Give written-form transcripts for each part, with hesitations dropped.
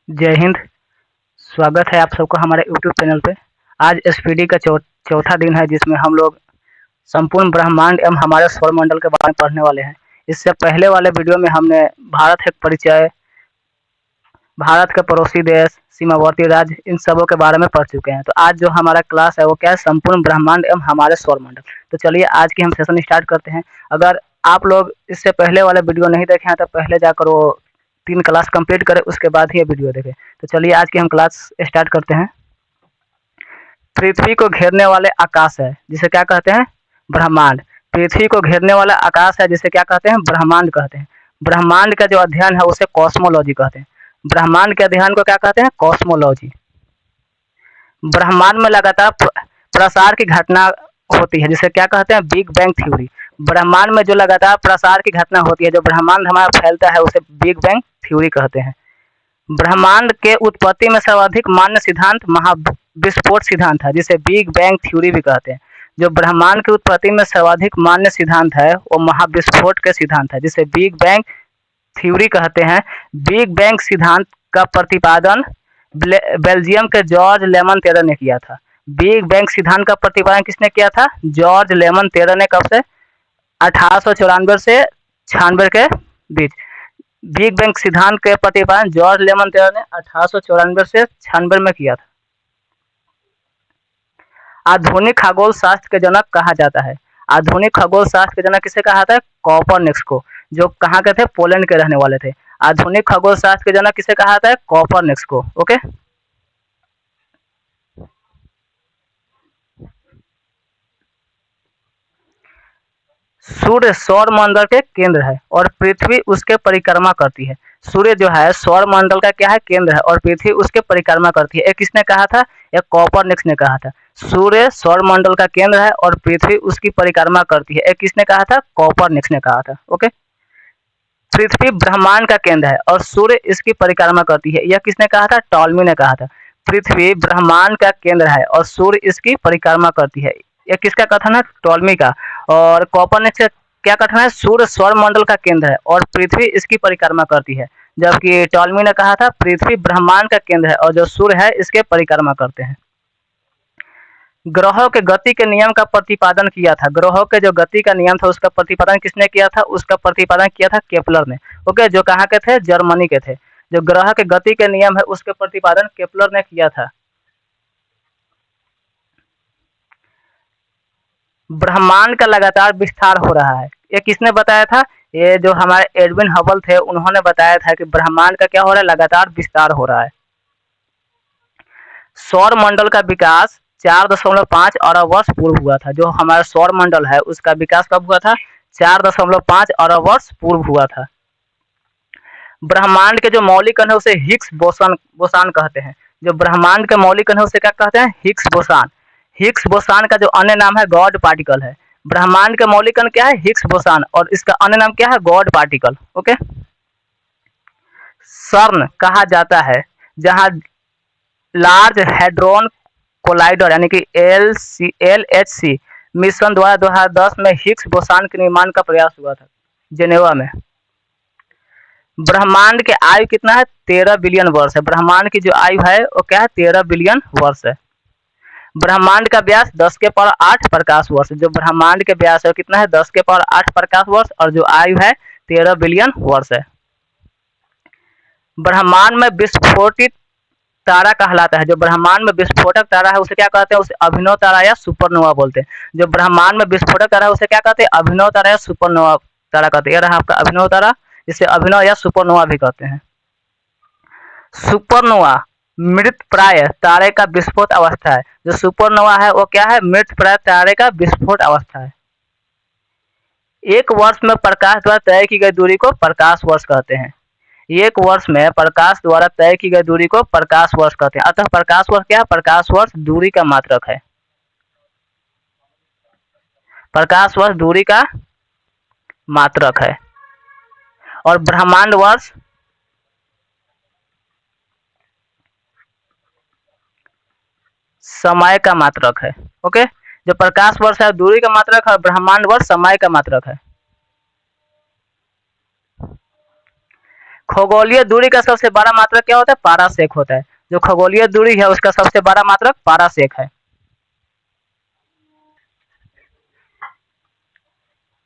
जय हिंद। स्वागत है आप सबका हमारे यूट्यूब चैनल पे। आज एसपीडी का चौथा दिन है जिसमें हम लोग संपूर्ण ब्रह्मांड एवं हमारे सौरमंडल के बारे में पढ़ने वाले हैं। इससे पहले वाले वीडियो में हमने भारत एक परिचय, भारत के पड़ोसी देश, सीमावर्ती राज्य, इन सबों के बारे में पढ़ चुके हैं। तो आज जो हमारा क्लास है वो क्या है, संपूर्ण ब्रह्मांड एवं हमारे सौरमंडल। तो चलिए आज की हम सेशन स्टार्ट करते हैं। अगर आप लोग इससे पहले वाले वीडियो नहीं देखे हैं तो पहले जाकर वो 3 क्लास कंप्लीट करें, उसके बाद ही ये वीडियो देखें। तो चलिए आज की हम क्लास स्टार्ट करते हैं। पृथ्वी को घेरने वाले आकाश है जिसे क्या कहते हैं, ब्रह्मांड। पृथ्वी को घेरने वाला आकाश है जिसे क्या कहते हैं, ब्रह्मांड कहते हैं। ब्रह्मांड का जो अध्ययन है उसे कॉस्मोलॉजी कहते हैं। ब्रह्मांड के अध्ययन को क्या कहते हैं, कॉस्मोलॉजी। ब्रह्मांड में लगातार प्रसार की घटना होती है जिसे क्या कहते हैं, बिग बैंग थ्योरी। ब्रह्मांड में जो लगातार प्रसार की घटना होती है, जो ब्रह्मांड हमारा फैलता है, उसे बिग बैंग थ्योरी कहते हैं। ब्रह्मांड के उत्पत्ति में सर्वाधिक मान्य सिद्धांत महाविस्फोट सिद्धांत है जिसे बिग बैंग थ्योरी भी कहते हैं। जो ब्रह्मांड की उत्पत्ति में सर्वाधिक मान्य सिद्धांत है वो महाविस्फोट के सिद्धांत है जिसे बिग बैंग थ्योरी कहते हैं। बिग बैंग सिद्धांत का प्रतिपादन बेल्जियम के जॉर्ज लेमन टेलर ने किया था। बिग बैंग सिद्धांत का प्रतिपादन किसने किया था, जॉर्ज लेमन टेलर ने। कब से, 1894 से 96 के बीच। बिग बैंग सिद्धांत के प्रतिपादन जॉर्ज लेमन टेलर ने 1894 से 96 में किया था। आधुनिक खगोल शास्त्र के जनक कहा जाता है। आधुनिक खगोल शास्त्र के जनक किसे कहा जाता है, कोपरनिकस को, जो कहाँ के थे, पोलैंड के रहने वाले थे। आधुनिक खगोल शास्त्र के जनक किसे कहा जाता है, कोपरनिकस को। ओके, सूर्य सौर मंडल के केंद्र है और पृथ्वी उसके परिक्रमा करती है। सूर्य जो है सौर मंडल का क्या है, केंद्र है, और पृथ्वी उसके परिक्रमा करती है। ये किसने कहा था, ये कोपरनिकस ने कहा था। सूर्य सौर मंडल का केंद्र है और पृथ्वी उसकी परिक्रमा करती है। ये किसने कहा था, कोपरनिकस ने कहा था। ओके, पृथ्वी ब्रह्मांड का केंद्र है और सूर्य इसकी परिक्रमा करती है। यह किसने कहा था, टॉलमी ने कहा था। पृथ्वी ब्रह्मांड का केंद्र है और सूर्य इसकी परिक्रमा करती है। यह किसका कथन है, टॉलमी का। और कोपरनिकस का क्या कथन है, सूर्य सौर मंडल का केंद्र है और पृथ्वी इसकी परिक्रमा करती है। जबकि टॉलमी ने कहा था पृथ्वी ब्रह्मांड का केंद्र है और जो सूर्य है इसके परिक्रमा करते हैं। ग्रहों के गति के नियम का प्रतिपादन किया था। ग्रहों के जो गति का नियम था उसका प्रतिपादन किसने किया था, उसका प्रतिपादन किया था केपलर ने। ओके, जो कहाँ के थे, जर्मनी के थे। जो ग्रह के गति के नियम है उसके प्रतिपादन केपलर ने किया था। ब्रह्मांड का लगातार विस्तार हो रहा है, ये किसने बताया था, ये जो हमारे एडविन हबल थे उन्होंने बताया था कि ब्रह्मांड का क्या हो रहा है, लगातार विस्तार हो रहा है। सौर मंडल का विकास 4.5 अरब वर्ष पूर्व हुआ था। जो हमारा सौर मंडल है उसका विकास कब हुआ था, 4.5 अरब वर्ष पूर्व हुआ था। ब्रह्मांड के जो मौलिक कण है उसे हिग्स बोसान कहते हैं। जो ब्रह्मांड के मौलिक कण है उसे क्या कहते हैं, हिग्स बोसान। हिग्स बोसान का जो अन्य नाम है गॉड पार्टिकल है। ब्रह्मांड के मौलिक कण क्या है, हिग्स बोसान, और इसका अन्य नाम क्या है, गॉड पार्टिकल। ओके, सर्न कहा जाता है जहां लार्ज हैड्रोन कोलाइडर यानी कि LHC मिशन द्वारा 2010 में हिग्स बोसान के निर्माण का प्रयास हुआ था जेनेवा में। ब्रह्मांड के आयु कितना है, 13 बिलियन वर्ष है। ब्रह्मांड की जो आयु है वो क्या है, 13 बिलियन वर्ष है। ब्रह्मांड का व्यास 10 के पावर 8 प्रकाश वर्ष। जो ब्रह्मांड के व्यास है कितना है, 10 के पावर 8 प्रकाश वर्ष, और जो आयु है 13 बिलियन वर्ष है। ब्रह्मांड में विस्फोटित तारा कहलाता है। जो ब्रह्मांड में विस्फोटक तारा है उसे क्या कहते हैं, उसे अभिनव तारा या सुपरनोवा बोलते हैं। जो ब्रह्मांड में विस्फोटक तारा है उसे क्या कहते हैं, अभिनव तारा या सुपरनोवा तारा कहते हैं। यह रहा आपका अभिनव तारा, जिसे अभिनव या सुपरनोवा भी कहते हैं। सुपरनोवा मृत प्राय तारे का विस्फोट अवस्था है। जो सुपरनोवा है वो क्या है, मृत प्राय तारे का विस्फोट अवस्था है। एक वर्ष में प्रकाश द्वारा तय की गई दूरी को प्रकाश वर्ष कहते हैं। एक वर्ष में प्रकाश द्वारा तय की गई दूरी को प्रकाश वर्ष कहते हैं। अतः प्रकाश वर्ष क्या है, प्रकाश वर्ष दूरी का मात्रक है। प्रकाश वर्ष दूरी का मात्रक है और ब्रह्मांड वर्ष समय का मात्रक है। ओके, जो प्रकाश वर्ष है दूरी का मात्रक है और ब्रह्मांड वर्ष समय का मात्रक है। खगोलीय दूरी का सबसे बड़ा मात्रक क्या होता है? पारासेक होता है। जो खगोलीय दूरी है उसका सबसे बड़ा मात्रक पारासेक है।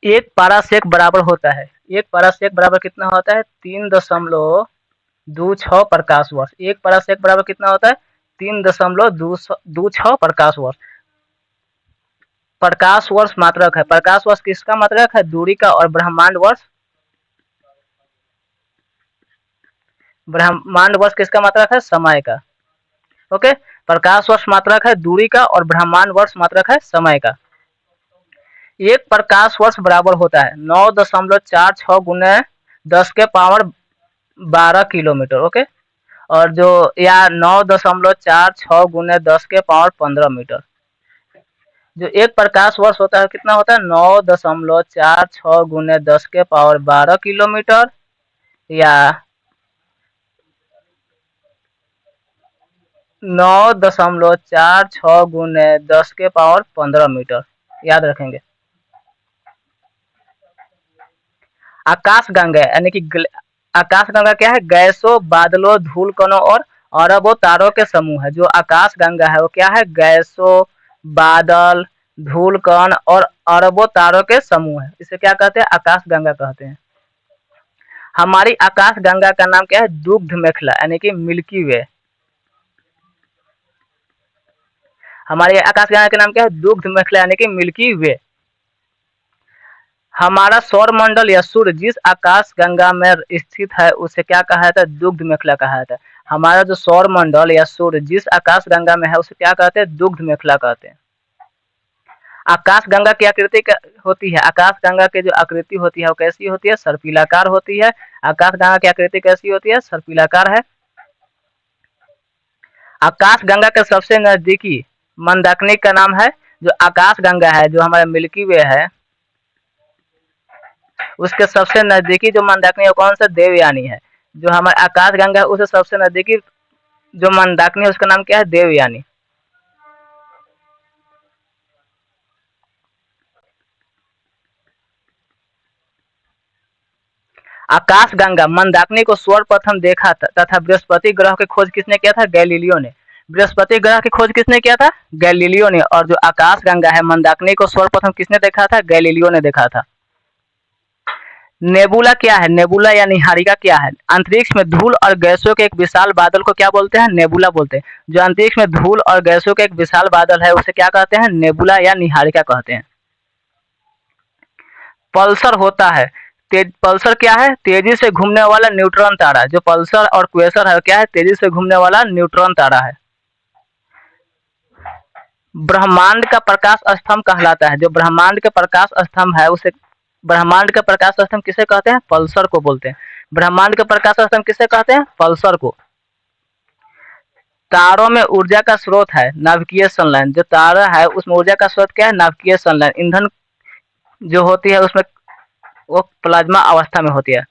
एक पारासेक बराबर होता है, एक पारासेक बराबर कितना होता है? 3.26 प्रकाश वर्ष। एक पारासेक बराबर कितना होता है? 3.26 प्रकाश वर्ष। प्रकाश वर्ष मात्रक है। प्रकाश वर्ष किसका मात्रक है? दूरी का। और ब्रह्मांड वर्ष, ब्रह्मांड वर्ष किसका मात्रक है? समय का। ओके, प्रकाश वर्ष मात्रक है दूरी का और ब्रह्मांड वर्ष मात्रक है समय का। एक प्रकाश वर्ष बराबर होता है 9.46 गुने 10 के पावर 12 किलोमीटर। ओके, और जो या 9.46 गुने 10 के पावर 15 मीटर। जो एक प्रकाश वर्ष होता है कितना होता है? 9.46 गुने 10 के पावर 12 किलोमीटर, या 9.46 गुने 10 के पावर 15 मीटर। याद रखेंगे। आकाशगंगा यानी कि आकाशगंगा क्या है? गैसों, बादलों, धूल कणों और अरबों तारों के समूह है। जो आकाशगंगा है वो क्या है? गैसों, बादल, धूल कण और अरबों तारों के समूह है। इसे क्या कहते हैं? आकाशगंगा कहते हैं। हमारी आकाशगंगा का नाम क्या है? दुग्ध मेखला यानी कि मिल्की वे। हमारी आकाशगंगा का नाम क्या है? दुग्ध मेखला यानी कि मिल्की वे। हमारा सौर मंडल या सूर्य जिस आकाश गंगा में स्थित है उसे क्या कहा जाता है? दुग्ध मेखला कहा जाता है। हमारा जो सौर मंडल या सूर्य जिस आकाश गंगा में है उसे क्या कहते हैं? दुग्ध मेखला कहते हैं। आकाश गंगा की आकृति होती है, आकाश गंगा की जो आकृति होती है वो कैसी होती है? सर्पिलाकार होती है। आकाश गंगा की आकृति कैसी होती है? सर्पिलाकार है। आकाश गंगा के सबसे नजदीकी मंदाकिनी का नाम है, जो आकाश गंगा है जो हमारा मिल्की वे है उसके सबसे नजदीकी जो मंदाकिनी है कौन सा? देवयानी है। जो हमारे आकाश गंगा है उसे सबसे नजदीकी जो मंदाकिनी है उसका नाम क्या है? देवयानी। आकाश गंगा मंदाकिनी को सर्वप्रथम देखा था तथा बृहस्पति ग्रह की खोज किसने किया था? गैलीलियो ने। बृहस्पति ग्रह की खोज किसने किया था? गैलीलियो ने। और जो आकाश गंगा है मंदाकिनी को सर्वप्रथम किसने देखा था? गैलीलियो ने देखा था। नेबुला क्या है? नेबुला या निहारिका क्या है? अंतरिक्ष में धूल और गैसों के एक विशाल बादल को क्या बोलते हैं? नेबुला बोलते हैं। जो अंतरिक्ष में धूल और गैसों के एक विशाल बादल है उसे क्या कहते हैं? नेबुला या निहारिका कहते हैं। पल्सर होता है पल्सर क्या है? तेजी से घूमने वाला न्यूट्रॉन तारा। जो पल्सर और क्वेसर है क्या है? तेजी से घूमने वाला न्यूट्रॉन तारा है। ब्रह्मांड का प्रकाश स्तंभ कहलाता है। जो ब्रह्मांड के प्रकाश स्तंभ है उसे ब्रह्मांड का प्रकाश स्तंभ किसे कहते हैं? पल्सर को बोलते हैं। ब्रह्मांड का प्रकाश स्तंभ किसे कहते हैं? पल्सर को। तारों में ऊर्जा का स्रोत है नाभिकीय संलयन। जो तारा है उसमें ऊर्जा का स्रोत क्या है? नाभिकीय संलयन। ईंधन जो होती है उसमें वो प्लाज्मा अवस्था में होती है।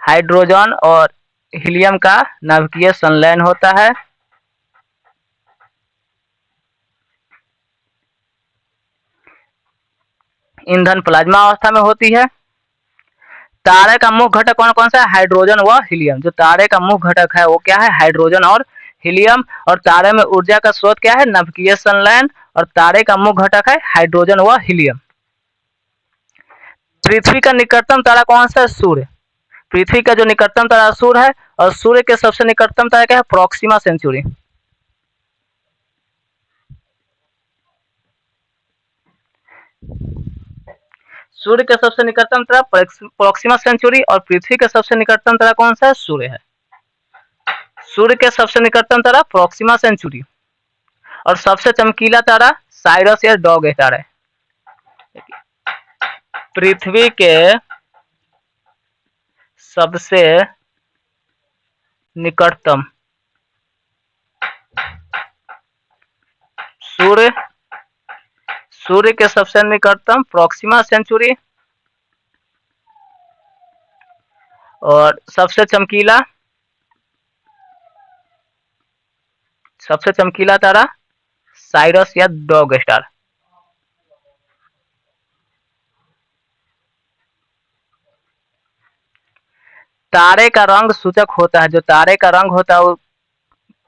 हाइड्रोजन और हीलियम का नाभिकीय संलयन होता है। ईंधन प्लाज्मा अवस्था में होती है। तारे का मुख्य घटक कौन कौन सा है? हाइड्रोजन व हीलियम। जो तारे का मुख्य घटक है वो क्या है? हाइड्रोजन और हीलियम। और तारे में ऊर्जा का स्रोत क्या है? नाभिकीय संलयन। और तारे का मुख्य घटक है हाइड्रोजन व हीलियम। पृथ्वी का निकटतम तारा कौन सा है? सूर्य। पृथ्वी का जो निकटतम तारा सूर्य है। और सूर्य के सबसे निकटतम तारा क्या है? Proxima Centauri. सूर्य के सबसे निकटतम तारा प्रोक्सिमा सेंचुरी। और पृथ्वी के सबसे निकटतम तारा कौन सा है? सूर्य है। सूर्य के सबसे निकटतम तारा प्रोक्सिमा सेंचुरी। और सबसे चमकीला तारा साइरस या डॉग स्टार है। पृथ्वी के सबसे निकटतम सूर्य, सूर्य के सबसे निकटतम प्रोक्सिमा सेंचुरी। और सबसे चमकीला तारा साइरस या डॉग स्टार। तारे का रंग सूचक होता है, जो तारे का रंग होता है वो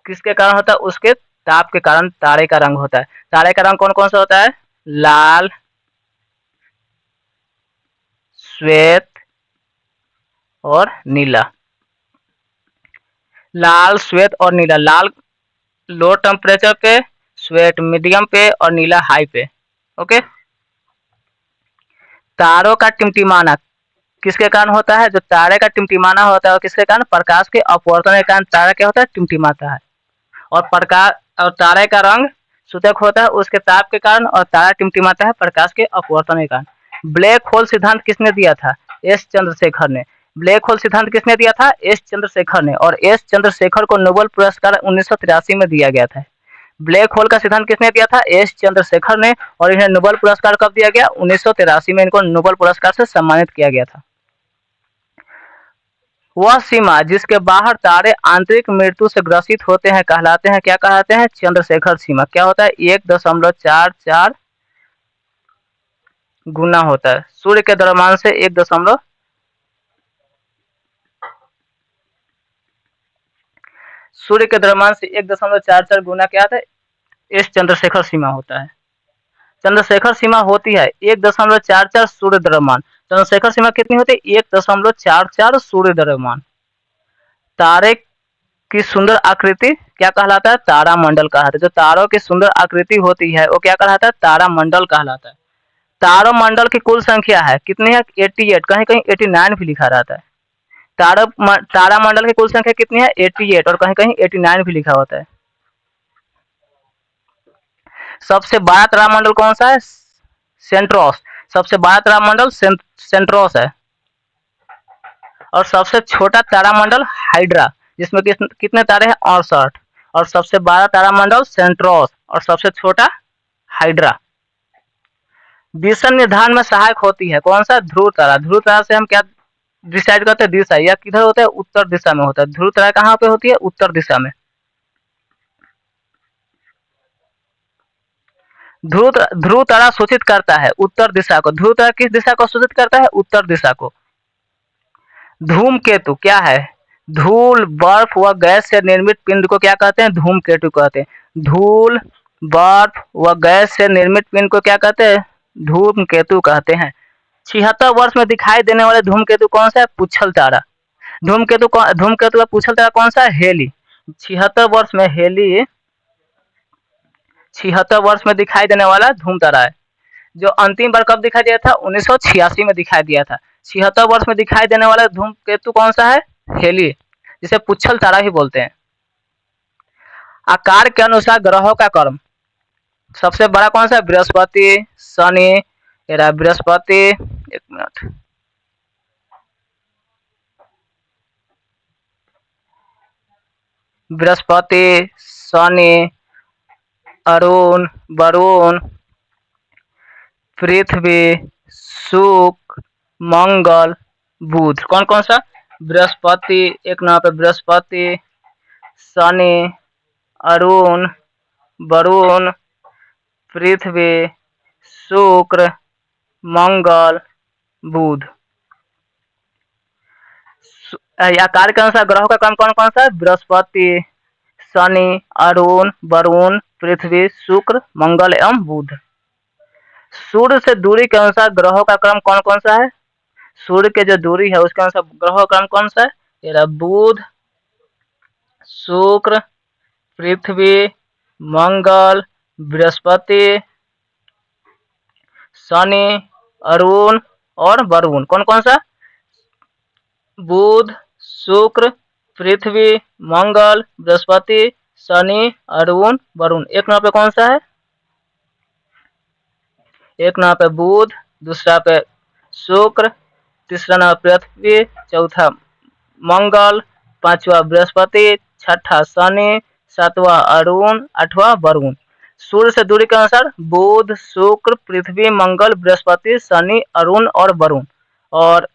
किसके कारण होता है? उसके ताप के कारण तारे का रंग होता है। तारे का रंग कौन कौन सा होता है? लाल, श्वेत और नीला। लाल, श्वेत और नीला। लाल लो टेम्परेचर पे, श्वेत मीडियम पे और नीला हाई पे। ओके। तारों का टिमटिमाना किसके कारण होता है? जो तारे का टिमटिमाना होता है वो किसके कारण? प्रकाश के अपवर्तन के कारण तारा क्या होता है? टिमटिमाता है। और प्रकाश और तारे का रंग सूचक होता है उसके ताप के कारण, और तारा टिमटिमाता है प्रकाश के अपवर्तन के कारण। ब्लैक होल सिद्धांत किसने दिया था? एस चंद्रशेखर ने। ब्लैक होल सिद्धांत किसने दिया था? एस चंद्रशेखर ने। और एस चंद्रशेखर को नोबेल पुरस्कार 1983 में दिया गया था। ब्लैक होल का सिद्धांत किसने दिया था? एस चंद्रशेखर ने। और इन्हें नोबेल पुरस्कार कब दिया गया? 1983 में इनको नोबेल पुरस्कार से सम्मानित किया गया था। वह सीमा जिसके बाहर तारे आंतरिक मृत्यु से ग्रसित होते हैं कहलाते हैं, क्या कहलाते हैं? चंद्रशेखर सीमा। क्या होता है? 1.44 गुना होता है सूर्य के द्रव्यमान से। सूर्य के द्रव्यमान से 1.44 गुना क्या आता है? इस चंद्रशेखर सीमा होता है। चंद्रशेखर सीमा होती है 1.44 सूर्य द्रव्यमान। चंद्रशेखर सीमा कितनी होती है? 1.44 सूर्य द्रव्यमान। तारे की सुंदर आकृति क्या कहलाता है? तारामंडल कहलाता है। जो तारों की सुंदर आकृति होती है वो क्या कहलाता है? तारामंडल कहलाता है। तारामंडल की कुल संख्या है कितनी है? 88। कहीं कहीं 89 भी लिखा रहता है। तारामंडल की कुल संख्या कितनी है? 88। और कहीं कहीं 89 भी लिखा होता है। सबसे बड़ा तारामंडल कौन सा है? सेंट्रोस। सबसे बड़ा तारामंडल सेंट्रोस है। और सबसे छोटा तारामंडल हाइड्रा, जिसमें कितने तारे हैं? 68। और सबसे बड़ा तारामंडल सेंट्रोस और सबसे छोटा हाइड्रा। दिशा निर्धारण में सहायक होती है कौन सा? ध्रुव तारा। ध्रुव तारा से हम क्या डिसाइड करते हैं? दिशा। या किधर होता है? उत्तर दिशा में होता है। ध्रुव तारा कहाँ पे होती है? उत्तर दिशा में। ध्रुव तारा सूचित करता है उत्तर दिशा को। ध्रुव तारा किस दिशा को सूचित करता है? उत्तर दिशा को। धूमकेतु क्या है? धूल, बर्फ व गैस से निर्मित पिंड को क्या कहते हैं? धूमकेतु कहते हैं। धूल, बर्फ व गैस से निर्मित पिंड को क्या कहते हैं? धूमकेतु कहते हैं। 76 वर्ष में दिखाई देने वाले धूमकेतु कौन सा है? पुच्छल तारा। धूमकेतु का पुच्छल तारा कौन सा है? हेली। 76 वर्ष में हेली 76 वर्ष में दिखाई देने वाला धूम तारा है। जो अंतिम बार कब दिखाई दिया था? 1986 में दिखाई दिया था। 76 वर्ष में दिखाई देने वाला धूमकेतु कौन सा है? हेली, जिसे पुच्छल तारा भी बोलते हैं। आकार के अनुसार ग्रहों का क्रम सबसे बड़ा कौन सा है? बृहस्पति, शनि, बृहस्पति, एक मिनट, बृहस्पति, शनि, अरुण, वरुण, पृथ्वी, शुक्र, मंगल, बुध। कौन कौन सा? बृहस्पति, एक नाम पे बृहस्पति, शनि, अरुण, वरुण, पृथ्वी, शुक्र, मंगल, बुध। आकार के अनुसार ग्रहों का क्रम कौन कौन सा है? बृहस्पति, शनि, अरुण, वरुण, पृथ्वी, शुक्र, मंगल एवं बुध। सूर्य से दूरी के अनुसार ग्रहों का क्रम कौन कौन सा है? सूर्य के जो दूरी है उसके अनुसार ग्रहों का क्रम कौन सा है? ये बुध, शुक्र, पृथ्वी, मंगल, बृहस्पति, शनि, अरुण और वरुण। कौन कौन सा? बुध, शुक्र, पृथ्वी, मंगल, बृहस्पति, शनि, अरुण, वरुण। एक नंबर पे कौन सा है? एक नंबर पे बुध, दूसरा पे शुक्र, तीसरा नंबर पृथ्वी, चौथा मंगल, पांचवा बृहस्पति, छठा शनि, सातवां अरुण, आठवां वरुण। सूर्य से दूरी के अनुसार बुध, शुक्र, पृथ्वी, मंगल, बृहस्पति, शनि, अरुण और वरुण। और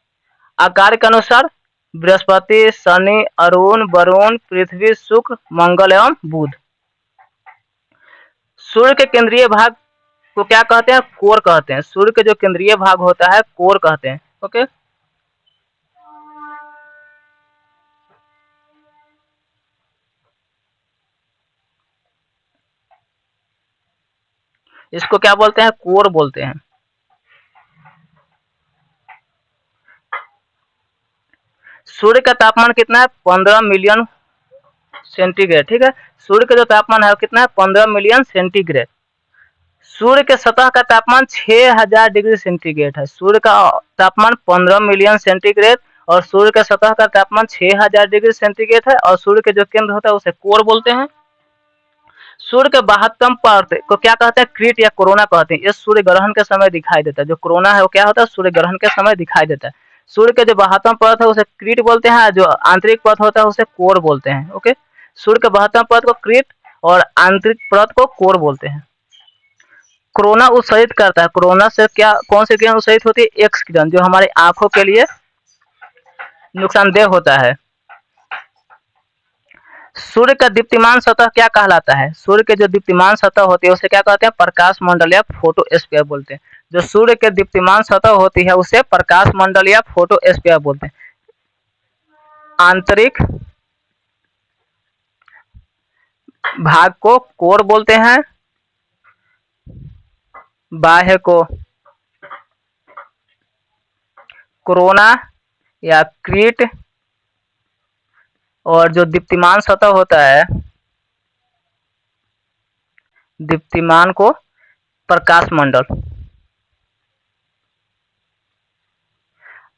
आकार के अनुसार बृहस्पति, शनि, अरुण, वरुण, पृथ्वी, शुक्र, मंगल एवं बुध। सूर्य के केंद्रीय भाग को क्या कहते हैं? कोर कहते हैं। सूर्य के जो केंद्रीय भाग होता है कोर कहते हैं। ओके। इसको क्या बोलते हैं? कोर बोलते हैं। सूर्य का तापमान कितना है? 15 मिलियन सेंटीग्रेड। ठीक है, सूर्य का जो तापमान है कितना है? 15 मिलियन सेंटीग्रेड। सूर्य के सतह का तापमान 6000 डिग्री सेंटीग्रेड है। सूर्य का तापमान 15 मिलियन सेंटीग्रेड और सूर्य के सतह का तापमान 6000 डिग्री सेंटीग्रेड है। और सूर्य के जो केंद्र होता है उसे कोर बोलते हैं। सूर्य के बाहत्तम परत को क्या कहते हैं? क्रीट या कोरोना कहते हैं। ये सूर्य ग्रहण के समय दिखाई देता है। जो कोरोना है वो क्या होता है? सूर्य ग्रहण के समय दिखाई देता है। सूर्य के जो बाहत्तम परत है उसे क्रीट बोलते हैं, जो आंतरिक परत होता है उसे कोर बोलते हैं। ओके, सूर्य के बाहत्तम परत को क्रीट और आंतरिक परत को कोर बोलते हैं। कोरोना उत्सर्जित करता है। कोरोना से क्या, कौन सी किरण उत्सर्जित होती है? एक्स किरण, जो हमारी आंखों के लिए नुकसानदेह होता है। सूर्य का दीप्तिमान सतह क्या कहलाता है? सूर्य के जो दीप्तिमान सतह होती है उसे क्या कहते हैं? प्रकाश मंडल या फोटोस्फीयर बोलते हैं। जो सूर्य के दीप्तिमान सतह होती है उसे प्रकाश मंडल या फोटोस्फीयर बोलते हैं। आंतरिक भाग को कोर बोलते हैं, बाह्य को कोरोना या क्रीट, और जो दीप्तिमान सतह होता है, दीप्तिमान को प्रकाश मंडल।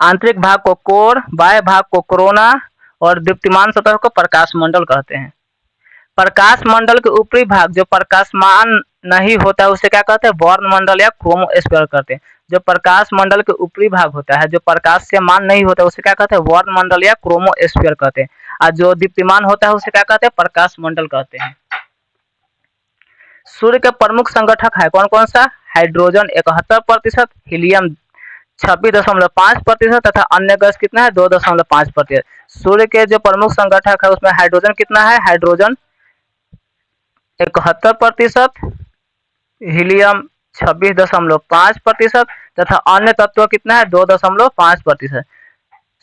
आंतरिक भाग को कोर, बाह्य भाग को कोरोना और दीप्तिमान सतह को प्रकाश मंडल कहते हैं। प्रकाश मंडल के ऊपरी भाग जो प्रकाशमान नहीं होता उसे क्या कहते हैं? वर्ण मंडल या क्रोमोस्फीयर कहते हैं। जो प्रकाश मंडल के ऊपरी भाग होता है जो प्रकाश से मान नहीं होता उसे क्या कहते हैं? वर्ण मंडल या क्रोमोस्फीयर कहते हैं। और जो दीप्तिमान होता है उसे क्या कहते हैं? प्रकाश मंडल कहते हैं। सूर्य के प्रमुख संगठक है कौन कौन सा? हाइड्रोजन 71%, हीलियम 26.5% तथा अन्य गैस कितना है? 2.5%। सूर्य के जो प्रमुख संगठक है उसमें हाइड्रोजन कितना है? हाइड्रोजन 71%, हीलियम 26.5% तथा अन्य तत्व कितना है? 2.5%।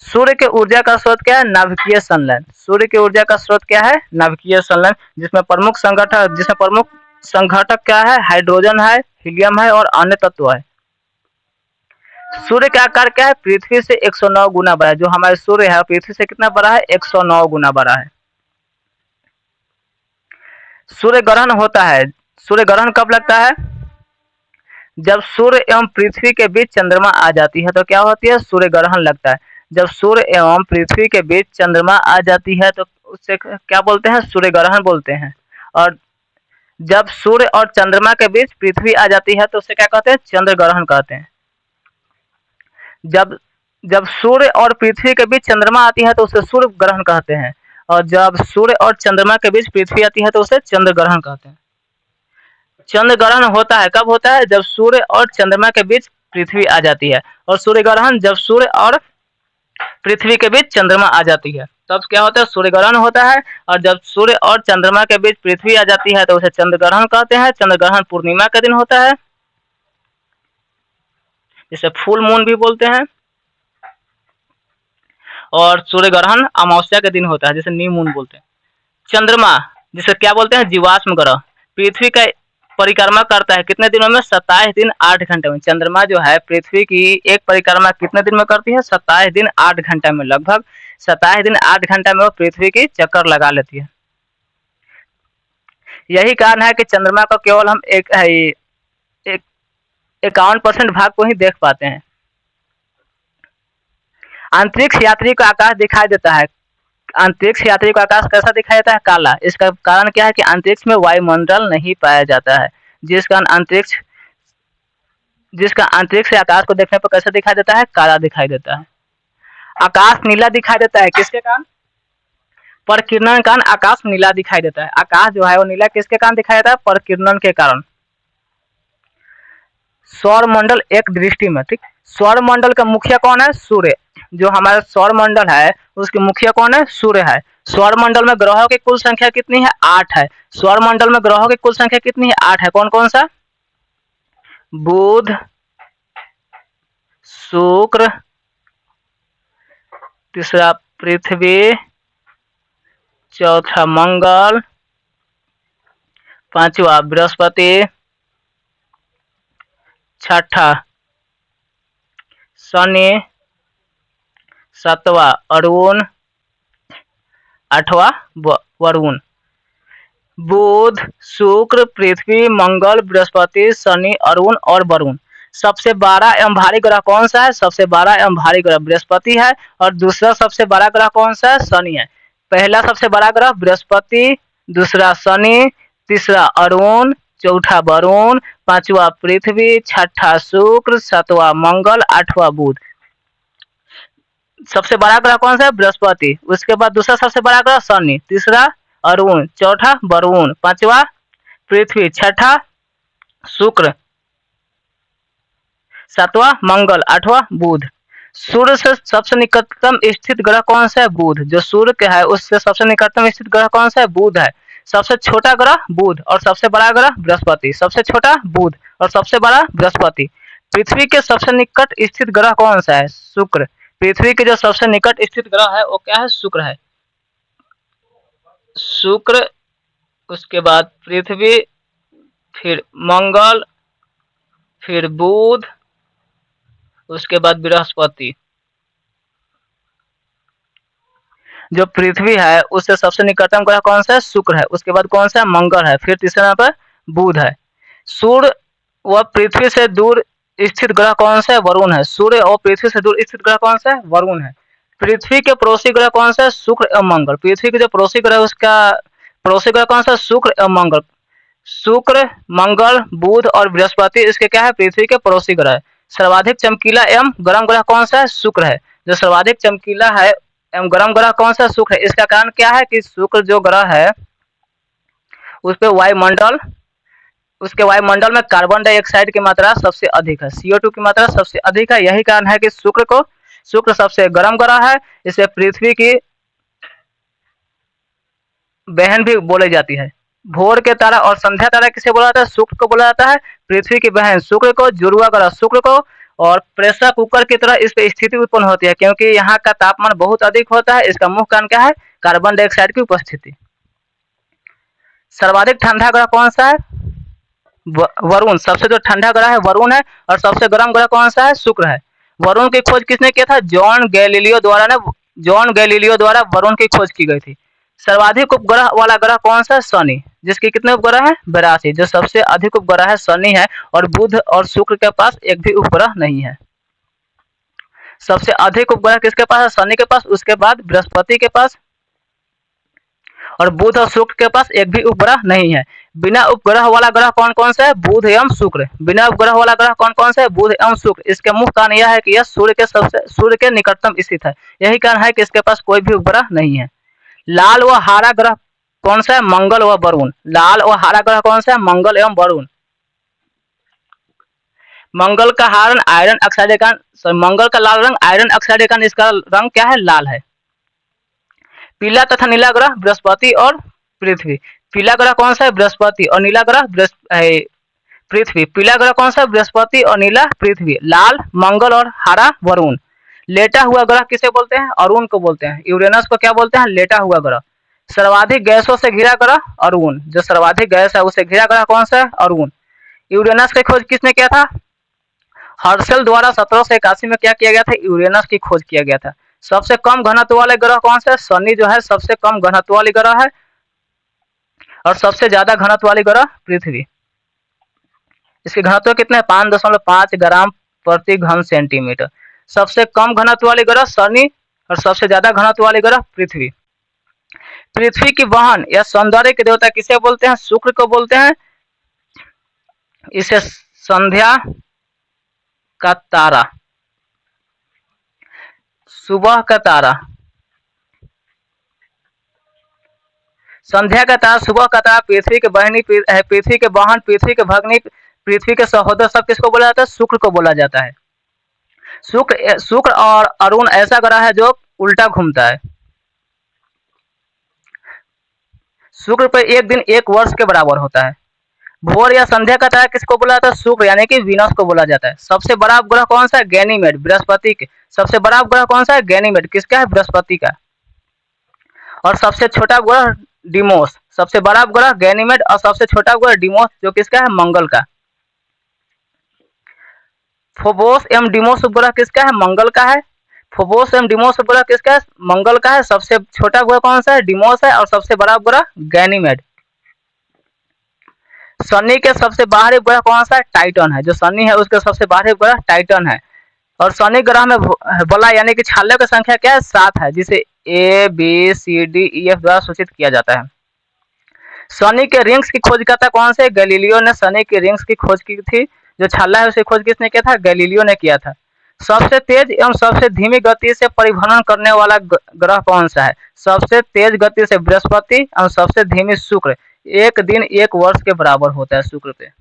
सूर्य के ऊर्जा का स्रोत क्या है? नाभिकीय संलयन। सूर्य की ऊर्जा का स्रोत क्या है? नाभिकीय संलयन, जिसमें प्रमुख संघटक क्या है? हाइड्रोजन है, हीलियम है और अन्य तत्व है। सूर्य का आकार क्या है? पृथ्वी से 109 गुना बड़ा है। जो हमारे सूर्य है पृथ्वी से कितना बड़ा है? 109 गुना बड़ा है। सूर्य ग्रहण होता है। सूर्य ग्रहण कब लगता है? जब सूर्य एवं पृथ्वी के बीच चंद्रमा आ जाती है तो क्या होती है? सूर्य ग्रहण लगता है। जब सूर्य एवं पृथ्वी के बीच चंद्रमा आ जाती है तो उससे क्या बोलते हैं? सूर्य ग्रहण बोलते हैं। और जब सूर्य और चंद्रमा के बीच पृथ्वी आ जाती है तो उसे क्या कहते हैं? चंद्र ग्रहण कहते हैं। जब सूर्य और पृथ्वी के बीच चंद्रमा आती है तो उसे सूर्य ग्रहण कहते हैं। और जब सूर्य और चंद्रमा के बीच पृथ्वी आती है तो उसे चंद्र ग्रहण कहते हैं। चंद्र ग्रहण होता है कब होता है? जब सूर्य और चंद्रमा के बीच पृथ्वी आ जाती है। और सूर्य ग्रहण जब सूर्य और पृथ्वी के बीच चंद्रमा आ जाती है तब क्या होता है? सूर्य ग्रहण होता है। और जब सूर्य और चंद्रमा के बीच पृथ्वी आ जाती है तो उसे चंद्र ग्रहण कहते हैं। चंद्र ग्रहण पूर्णिमा के दिन होता है, जिसे फुल मून भी बोलते हैं। और सूर्य ग्रहण अमावस्या के दिन होता है, जिसे न्यू मून बोलते हैं। चंद्रमा जिसे क्या बोलते हैं? जीवाश्म ग्रह, पृथ्वी का परिक्रमा करता है कितने दिनों में? 27 दिन 8 घंटे में। चंद्रमा जो है पृथ्वी की एक परिक्रमा कितने दिन में करती है? 27 दिन 8 घंटे में। लगभग 27 दिन 8 घंटे में वो पृथ्वी की चक्कर लगा लेती है। यही कारण है कि चंद्रमा को केवल हम 51% भाग को ही देख पाते हैं। अंतरिक्ष यात्री को आकाश दिखाई देता है। अंतरिक्ष यात्री को आकाश कैसा दिखाई देता है? काला। इसका कारण क्या है कि अंतरिक्ष में वायुमंडल नहीं पाया जाता है, जिसका अंतरिक्ष से आकाश को देखने पर कैसा दिखाई देता है? काला दिखाई देता है। आकाश नीला दिखाई देता है किसके कारण? परकिरणन के कारण आकाश नीला दिखाई देता है। आकाश जो है वो नीला किसके कारण दिखाई देता है? परकिरणन के कारण। सौर मंडल एक दृष्टि में, ठीक, सौर मंडल का मुखिया कौन है? सूर्य। जो हमारा सौर मंडल है उसके मुखिया कौन है? सूर्य है। सौर मंडल में ग्रहों की कुल संख्या कितनी है? 8 है। सौर मंडल में ग्रहों की कुल संख्या कितनी है? 8 है। कौन कौन सा? बुध, शुक्र, तीसरा पृथ्वी, चौथा मंगल, पांचवा बृहस्पति, छठा शनि, सातवां अरुण, आठवां वरुण। बुध, शुक्र, पृथ्वी, मंगल, बृहस्पति, शनि, अरुण और वरुण। सबसे बड़ा एवं भारी ग्रह कौन सा है? सबसे बड़ा एवं भारी ग्रह बृहस्पति है। और दूसरा सबसे बड़ा ग्रह कौन सा है? शनि है। पहला सबसे बड़ा ग्रह बृहस्पति, दूसरा शनि, तीसरा अरुण, चौथा वरुण, पांचवा पृथ्वी, छठा शुक्र, सातवां मंगल, आठवां बुध। सबसे बड़ा ग्रह कौन सा है? बृहस्पति। उसके बाद दूसरा सबसे बड़ा ग्रह शनि, तीसरा अरुण, चौथा वरुण, पांचवा पृथ्वी, छठा शुक्र, सातवां मंगल, आठवां बुध। सूर्य से सबसे निकटतम स्थित ग्रह कौन सा है? बुध। जो सूर्य के है उससे सबसे निकटतम स्थित ग्रह कौन सा है? बुध है। सबसे छोटा ग्रह बुध और सबसे बड़ा ग्रह बृहस्पति। सबसे छोटा बुध और सबसे बड़ा बृहस्पति। पृथ्वी के सबसे निकट स्थित ग्रह कौन सा है? शुक्र। पृथ्वी के जो सबसे निकट स्थित ग्रह है वो क्या है? शुक्र है। शुक्र, उसके बाद पृथ्वी, फिर मंगल, फिर बुध, उसके बाद बृहस्पति। जो पृथ्वी है उससे सबसे निकटतम ग्रह कौन सा है? शुक्र है। उसके बाद कौन सा है? मंगल है। फिर तीसरे नंबर पर बुध है। सूर्य व पृथ्वी से दूर स्थित ग्रह कौन सा है? वरुण है। सूर्य और पृथ्वी से दूर स्थित ग्रह कौन सा है? वरुण है। पृथ्वी के पड़ोसी ग्रह कौन सा है? शुक्र एवं मंगल। पृथ्वी के जो पड़ोसी ग्रह है उसका पड़ोसी ग्रह कौन सा है? शुक्र एवं मंगल। शुक्र, मंगल, बुध और बृहस्पति इसके क्या है? पृथ्वी के पड़ोसी ग्रह है। सर्वाधिक चमकीला एवं गर्म ग्रह कौन सा है? शुक्र है। जो सर्वाधिक चमकीला है एवं गर्म ग्रह कौन सा? शुक्र है। इसका कारण क्या है कि शुक्र जो ग्रह है उस पे वायुमंडल उसके वायुमंडल में कार्बन डाइऑक्साइड की मात्रा सबसे अधिक है, CO2 की मात्रा सबसे अधिक है। यही कारण है कि शुक्र सबसे गर्म ग्रह है। इसे पृथ्वी की बहन भी बोली जाती है। भोर के तारा और संध्या तारा किसे बोला जाता है? शुक्र को बोला जाता है। पृथ्वी की बहन शुक्र को, जुड़वा ग्रह शुक्र को। और प्रेशर कुकर की तरह इस पे स्थिति उत्पन्न होती है क्योंकि यहाँ का तापमान बहुत अधिक होता है। इसका मुख्य कारण क्या है? कार्बन डाइऑक्साइड की उपस्थिति। सर्वाधिक ठंडा ग्रह कौन सा है? वरुण। सबसे जो ठंडा ग्रह है वरुण है। और सबसे गर्म ग्रह कौन सा है? शुक्र है। वरुण की खोज किसने किया था? जॉन गैलीलियो द्वारा वरुण की खोज की गई थी। सर्वाधिक उपग्रह वाला ग्रह कौन सा है? शनि। जिसके कितने उपग्रह है? 82। जो सबसे अधिक उपग्रह है शनि है। और बुध और शुक्र के पास एक भी उपग्रह नहीं है। सबसे अधिक उपग्रह किसके पास है? शनि के पास, उसके बाद बृहस्पति के पास, और बुध और शुक्र के पास एक भी उपग्रह नहीं है। बिना उपग्रह वाला ग्रह कौन कौन सा है? बुध एवं शुक्र। बिना उपग्रह वाला ग्रह कौन कौन सा है? बुध एवं शुक्र। इसके मुख्य कारण यह है कि यह सूर्य के निकटतम स्थित है। यही कारण है कि इसके पास कोई भी उपग्रह नहीं है। लाल व हरा ग्रह कौन सा है? मंगल व वरुण। लाल व हरा ग्रह कौन सा है? मंगल एवं वरुण। मंगल का हरा आयरन ऑक्साइड मंगल का लाल रंग आयरन ऑक्साइड के कारण इसका रंग क्या है? लाल है। पीला तथा नीला ग्रह बृहस्पति और पृथ्वी। पीला ग्रह कौन सा है? बृहस्पति। और नीला ग्रह पृथ्वी। पीला ग्रह कौन सा है? बृहस्पति और नीला पृथ्वी। लाल मंगल और हरा वरुण। लेटा हुआ ग्रह किसे बोलते हैं? अरुण को बोलते हैं। यूरेनस को क्या बोलते हैं? लेटा हुआ ग्रह। सर्वाधिक गैसों से घिरा ग्रह अरुण। जो सर्वाधिक गैस है उसे घिरा ग्रह कौन सा है? अरुण। यूरेनस की खोज किसने किया था? हर्शल द्वारा 1781 में क्या किया गया था? यूरेनस की खोज किया गया था। सबसे कम घनत्व वाले ग्रह कौन से? शनि जो है सबसे कम घनत्व वाली ग्रह है। और सबसे ज्यादा घनत्व वाली ग्रह पृथ्वी। इसके घनत्व कितने? 5.5 ग्राम प्रति घन सेंटीमीटर। सबसे कम घनत्व वाली ग्रह शनि और सबसे ज्यादा घनत्व वाली ग्रह पृथ्वी। पृथ्वी की बहन या सौंदर्य के देवता किसे बोलते हैं? शुक्र को बोलते हैं। इसे संध्या का तारा, सुबह का तारा, संध्या का तारा, सुबह का तारा, पृथ्वी के बहनी, पृथ्वी के बहन, पृथ्वी के भगनी, पृथ्वी के सहोदर, सब किसको बोला जाता है? शुक्र को बोला जाता है। शुक्र और अरुण ऐसा ग्रह है जो उल्टा घूमता है। शुक्र पर एक दिन एक वर्ष के बराबर होता है। भोर या संध्या का तारा किसको बोला जाता है? शुक्र यानी कि वीनस को बोला जाता है। सबसे बड़ा उपग्रह कौन सा है? गैनीमेड, बृहस्पति के। सबसे बड़ा उपग्रह कौन सा है? गैनीमेड। किसका है? बृहस्पति का। और सबसे छोटा उपग्रह डिमोस। सबसे बड़ा उपग्रह गैनीमेड और सबसे छोटा उपग्रह डिमोस जो किसका है? मंगल का। फोबोस एवं डिमोस उपग्रह किसका है? मंगल का है। फोबोस एवं डिमोस उपग्रह किसका है? मंगल का है। सबसे छोटा उपग्रह कौन सा है? डिमोस है। और सबसे बड़ा उपग्रह गैनीमेड। शनि के सबसे बाहरी उपग्रह कौन सा है? टाइटन है। जो शनि है उसके सबसे बाहरी उपग्रह टाइटन है। और शनि ग्रह में बला यानी कि छालों की संख्या क्या है? 7 है, जिसे ABCDEF द्वारा सूचित किया जाता है। शनि के रिंग्स की खोजकर्ता कौन से? गैलीलियो ने शनि की रिंग्स की खोज की थी। जो छाला है उसकी खोज किसने किया था? गैलीलियो ने किया था। सबसे तेज एवं सबसे धीमी गति से परिभ्रमण करने वाला ग्रह कौन सा है? सबसे तेज गति से बृहस्पति और सबसे धीमी शुक्र। एक दिन एक वर्ष के बराबर होता है शुक्र पे।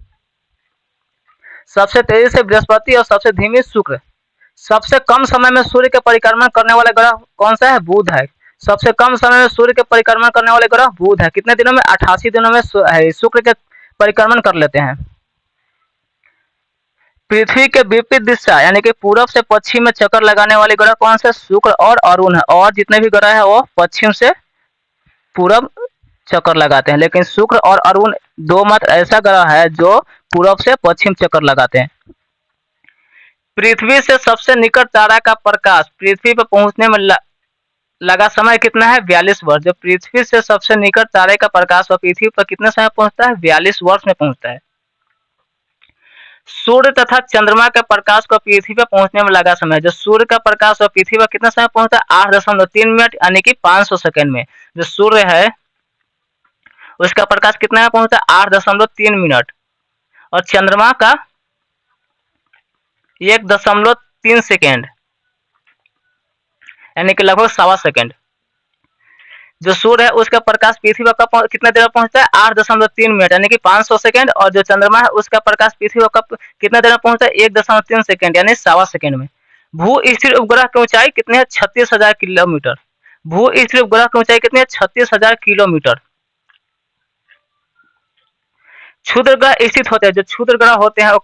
सबसे तेजी से बृहस्पति और सबसे धीमी शुक्र। सबसे कम समय में सूर्य के परिक्रमण करने वाला ग्रह कौन सा है? बुध है। सबसे कम समय में सूर्य के परिक्रमण करने वाले ग्रह बुध है। कितने दिनों में? 88 दिनों में शुक्र के परिक्रमण कर लेते हैं। पृथ्वी के विपरीत दिशा यानी कि पूरब से पश्चिम में चक्कर लगाने वाले ग्रह कौन से? शुक्र और अरुण है। और जितने भी ग्रह है वो पश्चिम से पूरब चक्कर लगाते हैं, लेकिन शुक्र और अरुण दो मात्र ऐसा ग्रह है जो पूरब से पश्चिम चक्कर लगाते हैं। पृथ्वी से सबसे निकट तारा का प्रकाश पृथ्वी पर पहुंचने में लगा समय कितना है? 42 वर्ष। जो पृथ्वी से सबसे निकट तारे का प्रकाश वह पृथ्वी पर कितने समय पहुंचता है? 42 वर्ष में पहुंचता है। सूर्य तथा चंद्रमा के प्रकाश को पृथ्वी पर पहुंचने में लगा समय, जो सूर्य का प्रकाश वह पृथ्वी पर कितना समय पहुंचता है? 8.3 मिनट यानी कि 500 सेकेंड में। जो सूर्य है उसका प्रकाश कितना में पहुंचता है? 8.3 मिनट। और चंद्रमा का 1.3 सेकेंड यानी कि लगभग 1.25 सेकेंड। जो सूर्य है उसका प्रकाश पृथ्वी पर कब कितने देर में पहुंचता है? 8.3 मिनट यानी कि 500 सेकेंड। और जो चंद्रमा है उसका प्रकाश पृथ्वी पर कब कितने देर में पहुंचता है? 1.3 सेकेंड यानी 1.25 सेकेंड में। भू स्थिर उपग्रह की ऊंचाई कितनी है? 36,000 किलोमीटर। भू स्थिर उपग्रह की ऊंचाई कितनी है? 36,000 किलोमीटर। क्षुद्र ग्रह स्थित होते हैं, जो क्षुद्र ग्रह होते हैं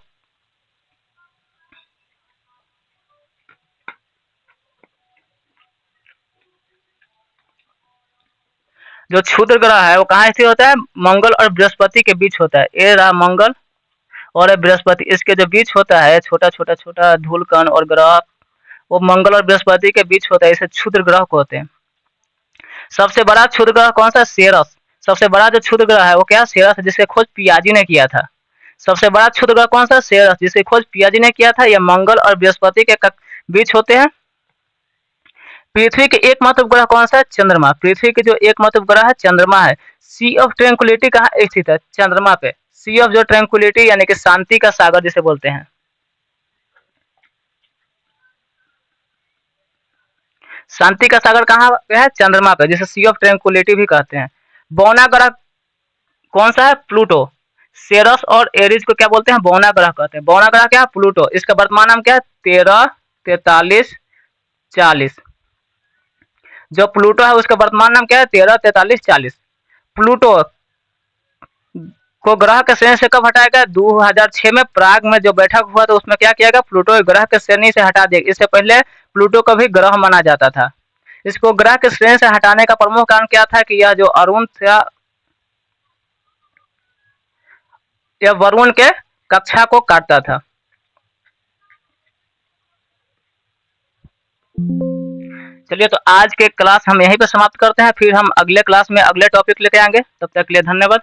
जो क्षुद्र ग्रह है वो कहाँ स्थित होता है? मंगल और बृहस्पति के बीच होता है। ये रहा मंगल और बृहस्पति, इसके जो बीच होता है छोटा छोटा छोटा धूलकण और ग्रह, वो मंगल और बृहस्पति के बीच होता है। इसे क्षुद्र ग्रह कहते हैं। सबसे बड़ा क्षुद्र ग्रह कौन सा? सेरस। सबसे बड़ा जो क्षुद्र ग्रह है वो क्या? सेरस है, जिसकी खोज पियाजी ने किया था। सबसे बड़ा क्षुद्र ग्रह कौन सा? सेरस, जिसकी खोज पियाजी ने किया था। यह मंगल और बृहस्पति के बीच होते हैं। पृथ्वी के एकमात्र उपग्रह कौन सा है? चंद्रमा। पृथ्वी के जो एकमात्र उपग्रह है चंद्रमा है। सी ऑफ ट्रैंक्विलिटी कहाँ स्थित है? चंद्रमा पे। सी ऑफ जो ट्रैंक्विलिटी यानी कि शांति का सागर जिसे बोलते हैं। शांति का सागर कहाँ पे है? चंद्रमा पे, जिसे सी ऑफ ट्रैंक्विलिटी भी कहते हैं। बौना ग्रह कौन सा है? प्लूटो। सेरस और एरिस को क्या बोलते हैं? बौना ग्रह कहते हैं। बौना ग्रह क्या है? प्लूटो। इसका वर्तमान नाम क्या है? 13, 43, 40। जो प्लूटो है उसका वर्तमान नाम क्या है? 13, 43, 40। प्लूटो को ग्रह के श्रेणी से कब हटाया गया? 2006 में प्राग में जो बैठक हुआ था उसमें क्या किया गया? प्लूटो ग्रह के श्रेणी से हटा दिया। इससे पहले प्लूटो को भी ग्रह माना जाता था। इसको ग्रह के श्रेणी से हटाने का प्रमुख कारण क्या था? कि यह जो अरुण था यह वरुण के कक्षा को काटता था। चलिए, तो आज के क्लास हम यहीं पे समाप्त करते हैं। फिर हम अगले क्लास में अगले टॉपिक लेके आएंगे। तब तक के लिए धन्यवाद।